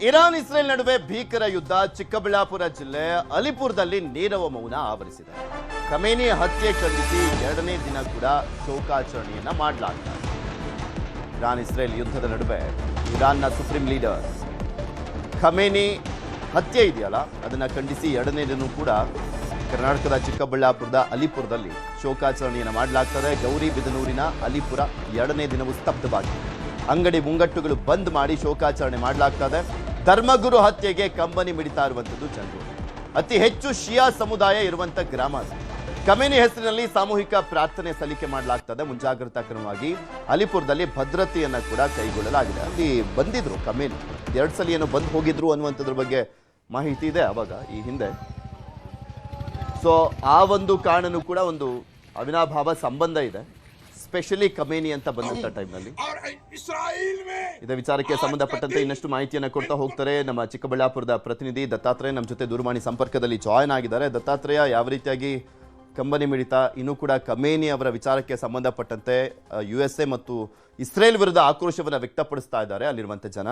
Iran Israel ನಡುವೆ ಭೀಕರ ಯುದ್ಧ. ಚಿಕ್ಕಬಳ್ಳಾಪುರ ಜಿಲ್ಲೆ ಅಲಿಪುರದಲ್ಲಿ ನೀರವ ಮೌನ ಆವರಿಸಿದೆ. ಖಮೇನಿ ಹತ್ಯೆ ಖಂಡಿಸಿ ಎರಡನೇ ದಿನ ಕೂಡ ಶೋಕಾಚರಣೆಯನ್ನ ಮಾಡಲಾಗಿದೆ. ಇರಾನ್ ಇಸ್ರೇಲ್ ಯುದ್ಧದ ನಡುವೆ ಇರಾನ್ನ ಸುಪ್ರೀಂ ಲೀಡರ್ ಖಮೇನಿ ಹತ್ಯೆ ಇದೆಯಲ್ಲ ಅದನ್ನ ಖಂಡಿಸಿ ಎರಡನೇ ದಿನ ಕೂಡ ಕರ್ನಾಟಕದ ಚಿಕ್ಕಬಳ್ಳಾಪುರದ ಅಲಿಪುರದಲ್ಲಿ ಶೋಕಾಚರಣೆಯನ್ನು ಮಾಡಲಾಗ್ತದೆ. ಗೌರಿಬಿದನೂರಿನ ಅಲಿಪುರ ಎರಡನೇ ದಿನವೂ ಸ್ತಬ್ಧವಾಗಿದೆ. ಅಂಗಡಿ ಮುಂಗಟ್ಟುಗಳು ಬಂದ್ ಮಾಡಿ ಶೋಕಾಚರಣೆ ಮಾಡಲಾಗ್ತದೆ. ಧರ್ಮಗುರು ಹತ್ಯೆಗೆ ಕಂಬನಿ ಮಿಡಿತಾ ಇರುವಂಥದ್ದು ಜನರು. ಅತಿ ಹೆಚ್ಚು ಶಿಯಾ ಸಮುದಾಯ ಇರುವಂಥ ಗ್ರಾಮ ಅದು. ಖಮೇನಿ ಹೆಸರಿನಲ್ಲಿ ಸಾಮೂಹಿಕ ಪ್ರಾರ್ಥನೆ ಸಲ್ಲಿಕೆ ಮಾಡಲಾಗ್ತದೆ. ಮುಂಜಾಗ್ರತಾ ಕ್ರಮವಾಗಿ ಅಲಿಪುರದಲ್ಲಿ ಭದ್ರತೆಯನ್ನು ಕೂಡ ಕೈಗೊಳ್ಳಲಾಗಿದೆ. ಅಲ್ಲಿ ಬಂದಿದ್ರು ಖಮೇನಿ, 2 ಸಲ ಏನೋ ಬಂದು ಹೋಗಿದ್ರು ಅನ್ನುವಂಥದ್ರ ಬಗ್ಗೆ ಮಾಹಿತಿ ಇದೆ ಅವಾಗ ಈ ಹಿಂದೆ. ಸೊ ಆ ಒಂದು ಕಾರಣನೂ ಕೂಡ ಒಂದು ಅವಿನಾಭಾವ ಸಂಬಂಧ ಇದೆ, ಸ್ಪೆಷಲಿ ಖಮೇನಿ ಅಂತ ಬಂದಂಥ ಟೈಮ್ನಲ್ಲಿ. ಇದೇ ವಿಚಾರಕ್ಕೆ ಸಂಬಂಧಪಟ್ಟಂತೆ ಇನ್ನಷ್ಟು ಮಾಹಿತಿಯನ್ನು ಕೊಡ್ತಾ ಹೋಗ್ತಾರೆ ನಮ್ಮ ಚಿಕ್ಕಬಳ್ಳಾಪುರದ ಪ್ರತಿನಿಧಿ ದತ್ತಾತ್ರೇಯ. ನಮ್ಮ ಜೊತೆ ದೂರವಾಣಿ ಸಂಪರ್ಕದಲ್ಲಿ ಜಾಯ್ನ್ ಆಗಿದ್ದಾರೆ. ದತ್ತಾತ್ರೇಯ, ಯಾವ ರೀತಿಯಾಗಿ ಕಂಬನಿ ಮಿಡಿತ ಇನ್ನೂ ಕೂಡ ಖಮೇನಿ ಅವರ ವಿಚಾರಕ್ಕೆ ಸಂಬಂಧಪಟ್ಟಂತೆ USA ಮತ್ತು ಇಸ್ರೇಲ್ ವಿರುದ್ಧ ಆಕ್ರೋಶವನ್ನು ವ್ಯಕ್ತಪಡಿಸ್ತಾ ಇದ್ದಾರೆ ಅಲ್ಲಿರುವಂಥ ಜನ?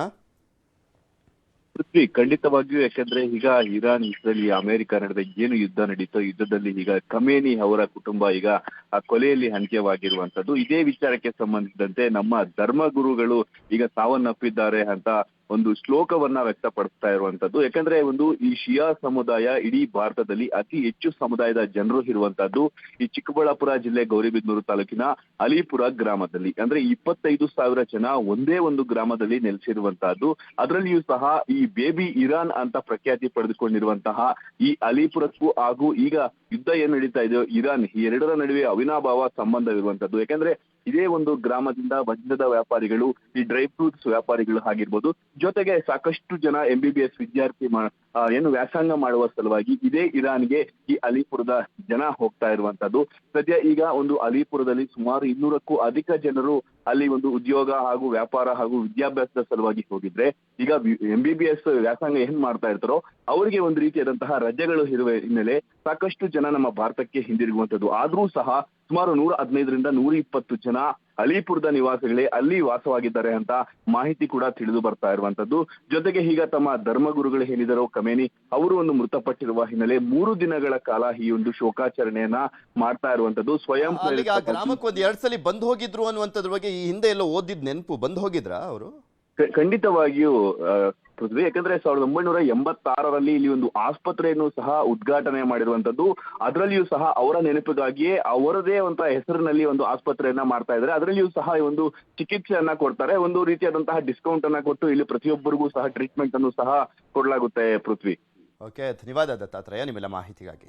ಪೃಥ್ವಿ, ಖಂಡಿತವಾಗಿಯೂ. ಯಾಕಂದ್ರೆ ಈಗ ಇರಾನ್ ಇಸ್ರೇಲ್ ಅಮೆರಿಕ ನಡುವೆ ಏನು ಯುದ್ಧ ನಡೀತೋ, ಯುದ್ಧದಲ್ಲಿ ಈಗ ಖಮೇನಿ ಅವರ ಕುಟುಂಬ ಈಗ ಆ ಕೊಲೆಯಲ್ಲಿ ಅಂತ್ಯವಾಗಿರುವಂತದ್ದು. ಇದೇ ವಿಚಾರಕ್ಕೆ ಸಂಬಂಧಿಸಿದಂತೆ ನಮ್ಮ ಧರ್ಮಗುರುಗಳು ಈಗ ಸಾವನ್ನಪ್ಪಿದ್ದಾರೆ ಅಂತ ಒಂದು ಶ್ಲೋಕವನ್ನ ವ್ಯಕ್ತಪಡಿಸ್ತಾ ಇರುವಂತದ್ದು. ಯಾಕಂದ್ರೆ ಈ ಶಿಯಾ ಸಮುದಾಯ ಇಡೀ ಭಾರತದಲ್ಲಿ ಅತಿ ಹೆಚ್ಚು ಸಮುದಾಯದ ಜನರು ಇರುವಂತದ್ದು ಈ ಚಿಕ್ಕಬಳ್ಳಾಪುರ ಜಿಲ್ಲೆ ಗೌರಿಬಿದನೂರು ತಾಲೂಕಿನ ಅಲಿಪುರ ಗ್ರಾಮದಲ್ಲಿ. ಅಂದ್ರೆ 25,000 ಜನ ಒಂದೇ ಒಂದು ಗ್ರಾಮದಲ್ಲಿ ನೆಲೆಸಿರುವಂತಹದ್ದು. ಅದರಲ್ಲಿಯೂ ಸಹ ಈ ಬೇಬಿ ಇರಾನ್ ಅಂತ ಪ್ರಖ್ಯಾತಿ ಪಡೆದುಕೊಂಡಿರುವಂತಹ ಈ ಅಲಿಪುರಕ್ಕೂ ಹಾಗೂ ಈಗ ಯುದ್ಧ ಏನ್ ನಡೀತಾ ಇದೆಯೋ ಇರಾನ್, ಈ ಎರಡರ ನಡುವೆ ಅವಿನಾಭಾವ ಸಂಬಂಧವಿರುವಂತದ್ದು. ಯಾಕಂದ್ರೆ ಇದೇ ಒಂದು ಗ್ರಾಮದಿಂದ ವಜ್ರದ ವ್ಯಾಪಾರಿಗಳು, ಈ ಡ್ರೈ ಫ್ರೂಟ್ಸ್ ವ್ಯಾಪಾರಿಗಳು ಆಗಿರ್ಬೋದು, ಜೊತೆಗೆ ಸಾಕಷ್ಟು ಜನ MBBS ವಿದ್ಯಾರ್ಥಿ ಏನು ವ್ಯಾಸಂಗ ಮಾಡುವ ಸಲುವಾಗಿ ಇದೇ ಇರಾನ್ಗೆ ಈ ಅಲಿಪುರದ ಜನ ಹೋಗ್ತಾ ಇರುವಂತದ್ದು. ಸದ್ಯ ಈಗ ಅಲಿಪುರದಲ್ಲಿ ಸುಮಾರು 200ಕ್ಕೂ ಅಧಿಕ ಜನರು ಅಲ್ಲಿ ಉದ್ಯೋಗ ಹಾಗೂ ವ್ಯಾಪಾರ ಹಾಗೂ ವಿದ್ಯಾಭ್ಯಾಸದ ಸಲುವಾಗಿ ಹೋಗಿದ್ರೆ, ಈಗ MBBS ವ್ಯಾಸಂಗ ಏನ್ ಮಾಡ್ತಾ ಇರ್ತಾರೋ ಅವರಿಗೆ ಒಂದು ರೀತಿಯಾದಂತಹ ರಜೆಗಳು ಇರುವ ಹಿನ್ನೆಲೆ ಸಾಕಷ್ಟು ಜನ ನಮ್ಮ ಭಾರತಕ್ಕೆ ಹಿಂದಿರುಗುವಂತದ್ದು. ಆದ್ರೂ ಸಹ ಸುಮಾರು 115ರಿಂದ 120 ಜನ ಅಲಿಪುರದ ನಿವಾಸಿಗಳೇ ಅಲ್ಲಿ ವಾಸವಾಗಿದ್ದಾರೆ ಅಂತ ಮಾಹಿತಿ ಕೂಡ ತಿಳಿದು ಬರ್ತಾ ಇರುವಂತದ್ದು. ಜೊತೆಗೆ ಈಗ ತಮ್ಮ ಧರ್ಮಗುರುಗಳು ಏನಿದಾರೋ ಖಮೇನಿ ಅವರು ಮೃತಪಟ್ಟಿರುವ ಹಿನ್ನೆಲೆ 3 ದಿನಗಳ ಕಾಲ ಈ ಶೋಕಾಚರಣೆಯನ್ನ ಮಾಡ್ತಾ ಇರುವಂತದ್ದು. ಸ್ವಯಂ ಗ್ರಾಮಕ್ಕೆ 2 ಸಲ ಬಂದ್ ಹೋಗಿದ್ರು ಅನ್ನುವಂಥದ್ರ ಬಗ್ಗೆ ಈ ಹಿಂದೆ ಎಲ್ಲ ಓದಿದ್ ನೆನಪು, ಬಂದ್ ಹೋಗಿದ್ರ ಅವರು? ಖಂಡಿತವಾಗಿಯೂ ಪೃಥ್ವಿ. ಯಾಕಂದ್ರೆ 1986ರಲ್ಲಿ ಇಲ್ಲಿ ಆಸ್ಪತ್ರೆಯನ್ನು ಸಹ ಉದ್ಘಾಟನೆ ಮಾಡಿರುವಂತದ್ದು. ಅದರಲ್ಲಿಯೂ ಸಹ ಅವರ ನೆನಪಿಗಾಗಿಯೇ ಅವರದೇ ಹೆಸರಿನಲ್ಲಿ ಆಸ್ಪತ್ರೆಯನ್ನ ಮಾಡ್ತಾ ಇದ್ದಾರೆ. ಅದರಲ್ಲಿಯೂ ಸಹ ಚಿಕಿತ್ಸೆಯನ್ನ ಕೊಡ್ತಾರೆ. ರೀತಿಯಾದಂತಹ ಡಿಸ್ಕೌಂಟ್ ಅನ್ನ ಕೊಟ್ಟು ಇಲ್ಲಿ ಪ್ರತಿಯೊಬ್ಬರಿಗೂ ಸಹ ಟ್ರೀಟ್ಮೆಂಟ್ ಅನ್ನು ಸಹ ಕೊಡಲಾಗುತ್ತೆ ಪೃಥ್ವಿ. ಓಕೆ, ಧನ್ಯವಾದ ದತ್ತಾತ್ರೇಯ ನಿಮ್ಮೆಲ್ಲ ಮಾಹಿತಿಗಾಗಿ.